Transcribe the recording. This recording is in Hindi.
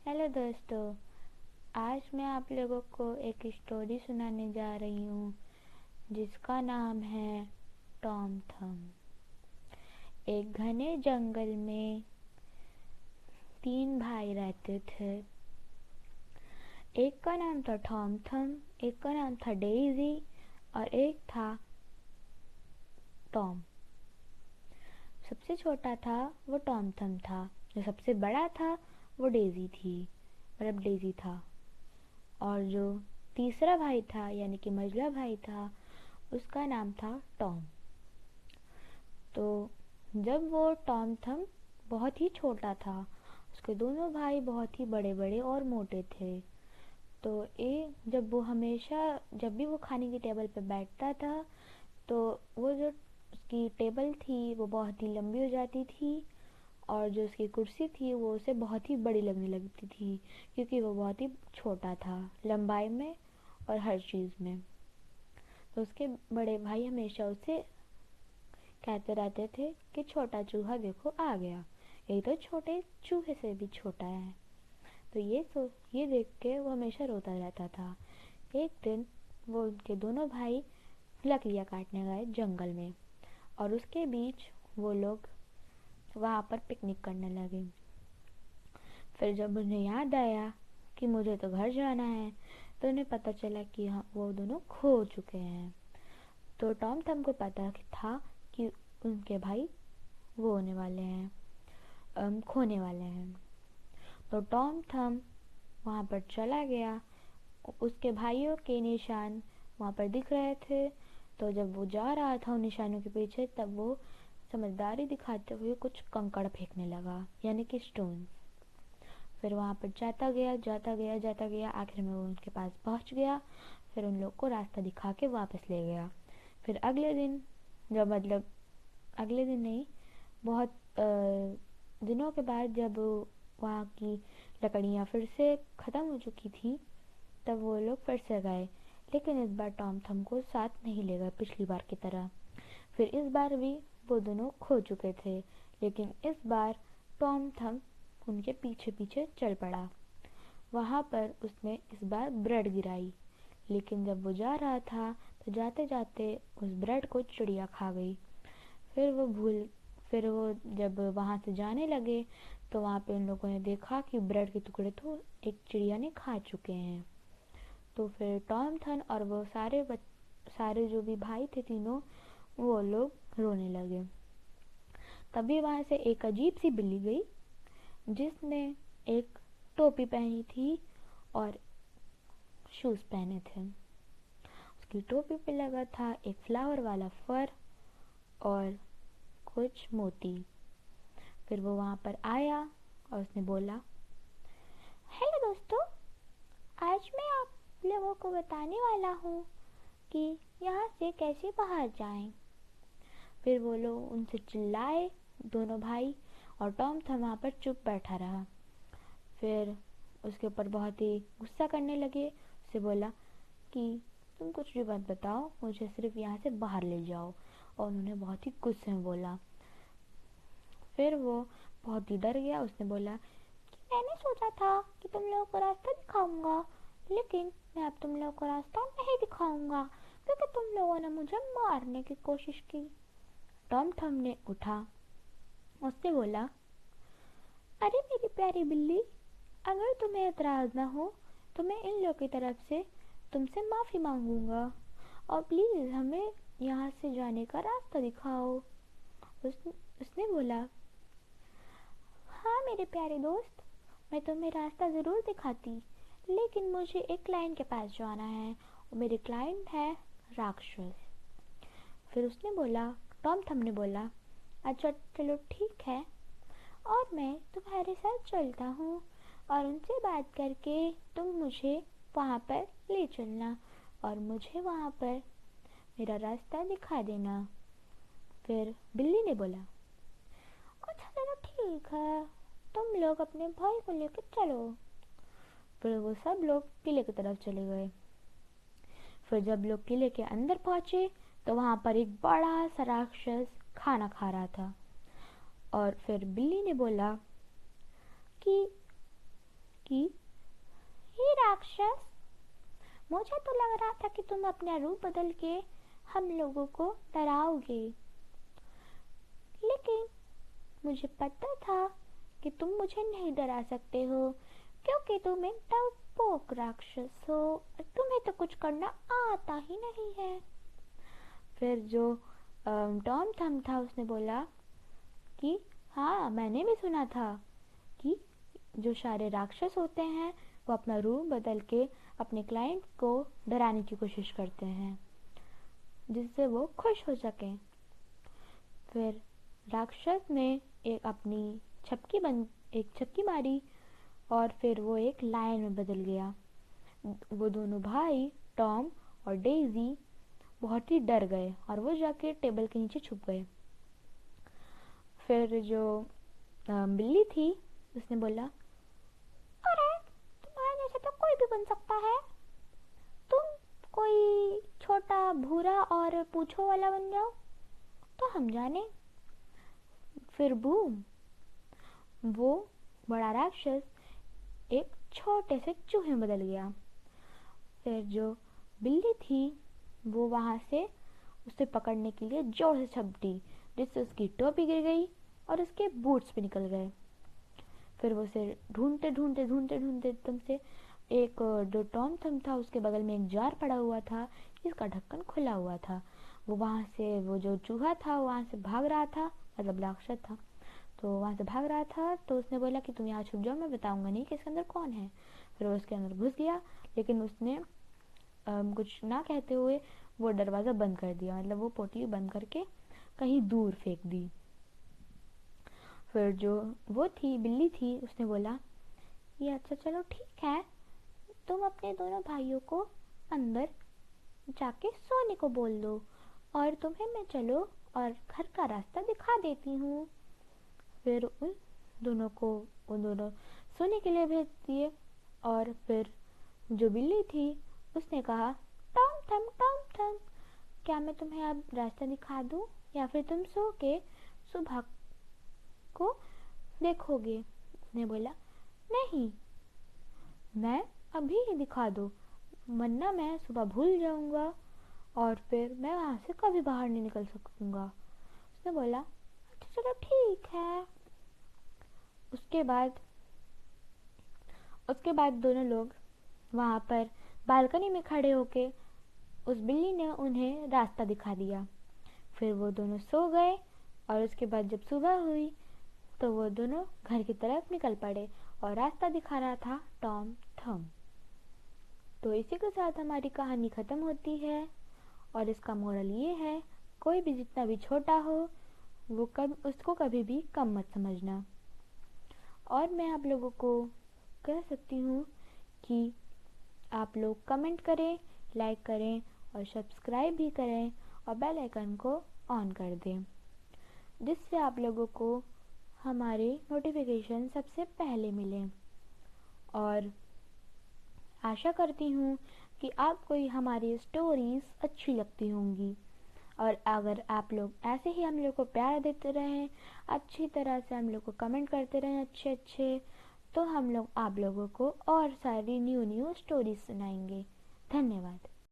हेलो दोस्तों। आज मैं आप लोगों को एक स्टोरी सुनाने जा रही हूँ जिसका नाम है टॉम थम। एक घने जंगल में तीन भाई रहते थे। एक का नाम था टॉम थम, एक का नाम था डेज़ी और एक था टॉम। सबसे छोटा था वो टॉम थम था, जो सबसे बड़ा था वो डेज़ी थी, मतलब डेज़ी था। और जो तीसरा भाई था यानी कि मझला भाई था, उसका नाम था टॉम। तो जब वो टॉम थम बहुत ही छोटा था, उसके दोनों भाई बहुत ही बड़े बड़े और मोटे थे। तो जब वो हमेशा जब भी वो खाने की टेबल पे बैठता था, तो वो जो उसकी टेबल थी वो बहुत ही लंबी हो जाती थी, और जो उसकी कुर्सी थी वो उसे बहुत ही बड़ी लगने लगती थी, क्योंकि वो बहुत ही छोटा था लंबाई में और हर चीज़ में। तो उसके बड़े भाई हमेशा उसे कहते रहते थे कि छोटा चूहा देखो आ गया, ये तो छोटे चूहे से भी छोटा है। तो ये देख के वो हमेशा रोता रहता था। एक दिन वो उनके दोनों भाई लकड़ियाँ काटने गए जंगल में, और उसके बीच वो लोग वहाँ पर पिकनिक करने लगे। फिर जब उन्हें याद आया कि मुझे तो घर जाना है, तो उन्हें पता चला कि हाँ, वो दोनों खो चुके हैं। तो टॉम थम को पता था कि उनके भाई वो होने वाले हैं, खोने वाले हैं। तो टॉम थम वहाँ पर चला गया। उसके भाइयों के निशान वहाँ पर दिख रहे थे। तो जब वो जा रहा था उन निशानों के पीछे, तब वो समझदारी दिखाते हुए कुछ कंकड़ फेंकने लगा, यानी कि स्टोन। फिर वहाँ पर जाता गया जाता गया जाता गया, आखिर में वो उनके पास पहुँच गया। फिर उन लोग को रास्ता दिखा के वापस ले गया। फिर अगले दिन, जब मतलब अगले दिन नहीं, बहुत दिनों के बाद, जब वहाँ की लकड़ियाँ फिर से ख़त्म हो चुकी थी, तब वो लोग फिर से गए। लेकिन इस बार टॉम थम को साथ नहीं ले गए पिछली बार की तरह। फिर इस बार भी वो दोनों खो चुके थे, लेकिन इस बार टॉम थम उनके पीछे पीछे चल पड़ा। वहाँ पर उसने इस बार ब्रेड गिराई, लेकिन जब वो जा रहा था तो जाते जाते उस ब्रेड को चिड़िया खा गई। फिर वो भूल फिर वो जब वहाँ से जाने लगे, तो वहाँ पे उन लोगों ने देखा कि ब्रेड के टुकड़े तो एक चिड़िया ने खा चुके हैं। तो फिर टॉम थन और वो सारे जो भी भाई थे तीनों, वो लोग रोने लगे। तभी वहाँ से एक अजीब सी बिल्ली गई, जिसने एक टोपी पहनी थी और शूज़ पहने थे। उसकी टोपी पे लगा था एक फ्लावर वाला फर और कुछ मोती। फिर वो वहाँ पर आया और उसने बोला, हेलो दोस्तों, आज मैं आप लोगों को बताने वाला हूँ कि यहाँ से कैसे बाहर जाएं। फिर वो लोग उनसे चिल्लाए, दोनों भाई, और टॉम था वहाँ पर चुप बैठा रहा। फिर उसके ऊपर बहुत ही गुस्सा करने लगे। उसे बोला कि तुम कुछ भी मत बताओ, मुझे सिर्फ यहाँ से बाहर ले जाओ। और उन्होंने बहुत ही गुस्से में बोला। फिर वो बहुत ही डर गया। उसने बोला कि मैंने सोचा था कि तुम लोगों को रास्ता दिखाऊंगा, लेकिन मैं अब तुम लोगों को रास्ता नहीं दिखाऊंगा, क्योंकि तुम लोगों ने मुझे मारने की कोशिश की। टॉम थम ने उठा, उसने बोला, अरे मेरी प्यारी बिल्ली, अगर तुम्हें एतराज ना हो तो मैं इन लोगों की तरफ से तुमसे माफ़ी मांगूंगा, और प्लीज़ हमें यहाँ से जाने का रास्ता दिखाओ। उसने बोला, हाँ मेरे प्यारे दोस्त, मैं तुम्हें रास्ता ज़रूर दिखाती, लेकिन मुझे एक क्लाइंट के पास जाना है, और मेरे क्लाइंट है राक्षस। फिर उसने बोला टॉम थम ने बोला, अच्छा चलो ठीक है, और मैं तुम्हारे साथ चलता हूँ, और उनसे बात करके तुम मुझे वहाँ पर ले चलना, और मुझे वहाँ पर मेरा रास्ता दिखा देना। फिर बिल्ली ने बोला, अच्छा चलो ठीक है, तुम लोग अपने भाई को लेकर चलो। फिर वो सब लोग किले की तरफ चले गए। फिर जब लोग किले के अंदर पहुंचे, तो वहाँ पर एक बड़ा सा राक्षस खाना खा रहा था। और फिर बिल्ली ने बोला कि मुझे तो लग रहा था कि तुम अपना रूप बदल के हम लोगों को डराओगे, लेकिन मुझे पता था कि तुम मुझे नहीं डरा सकते हो, क्योंकि तुम एक डरपोक राक्षस हो और तुम्हें तो कुछ करना आता ही नहीं है। फिर जो टॉम थम था उसने बोला कि हाँ, मैंने भी सुना था कि जो सारे राक्षस होते हैं वो अपना रूप बदल के अपने क्लाइंट को डराने की कोशिश करते हैं जिससे वो खुश हो सकें। फिर राक्षस ने एक छक्की मारी और फिर वो एक लायन में बदल गया। वो दोनों भाई टॉम और डेज़ी बहुत ही डर गए और वो जाके टेबल के नीचे छुप गए। फिर जो बिल्ली थी उसने बोला, अरे तुम्हारे जैसे तो कोई भी बन सकता है, तुम कोई छोटा भूरा और पूंछों वाला बन जाओ तो हम जाने। फिर बूम, वो बड़ा राक्षस एक छोटे से चूहे में बदल गया। फिर जो बिल्ली थी वो वहां से उसे पकड़ने के लिए जोर से झपटी, जिससे उसकी टोपी गिर गई और उसके बूट्स भी निकल गए। फिर वो उसे ढूंढते ढूंढते ढूंढते ढूंढते एकदम से एक जो टॉम थम था उसके बगल में एक जार पड़ा हुआ था जिसका ढक्कन खुला हुआ था। वो वहां से, वो जो चूहा था वहां से भाग रहा था, मतलब राक्षस था, तो वहां से भाग रहा था। तो उसने बोला कि तुम यहाँ छुप जाओ, मैं बताऊंगा नहीं कि इसके अंदर कौन है। फिर वो उसके अंदर घुस गया, लेकिन उसने कुछ ना कहते हुए वो दरवाज़ा बंद कर दिया, मतलब वो पोटली बंद करके कहीं दूर फेंक दी। फिर जो वो थी बिल्ली थी उसने बोला, ये अच्छा चलो ठीक है, तुम अपने दोनों भाइयों को अंदर जाके सोने को बोल दो और तुम्हें मैं चलो और घर का रास्ता दिखा देती हूँ। फिर उन दोनों सोने के लिए भेज दिए। और फिर जो बिल्ली थी उसने कहा, टॉम थम, क्या मैं तुम्हें अब रास्ता दिखा दूं या फिर तुम सो के सुबह को देखोगे? उसने बोला, नहीं, मैं अभी ही दिखा दो, वरना मैं सुबह भूल जाऊंगा और फिर मैं वहां से कभी बाहर नहीं निकल सकूंगा। उसने बोला, अच्छा चलो ठीक है। उसके बाद दोनों लोग वहां पर बालकनी में खड़े होके उस बिल्ली ने उन्हें रास्ता दिखा दिया। फिर वो दोनों सो गए और उसके बाद जब सुबह हुई तो वो दोनों घर की तरफ निकल पड़े और रास्ता दिखा रहा था टॉम थम। तो इसी के साथ हमारी कहानी ख़त्म होती है और इसका मोरल ये है, कोई भी जितना भी छोटा हो वो उसको कभी भी कम मत समझना। और मैं आप लोगों को कह सकती हूँ कि आप लोग कमेंट करें, लाइक करें और सब्सक्राइब भी करें और बेल आइकन को ऑन कर दें, जिससे आप लोगों को हमारे नोटिफिकेशन सबसे पहले मिलें। और आशा करती हूँ कि आपको हमारी स्टोरीज़ अच्छी लगती होंगी और अगर आप लोग ऐसे ही हम लोग को प्यार देते रहें, अच्छी तरह से हम लोग को कमेंट करते रहें अच्छे, तो हम लोग आप लोगों को और सारी न्यू स्टोरीज सुनाएंगे। धन्यवाद।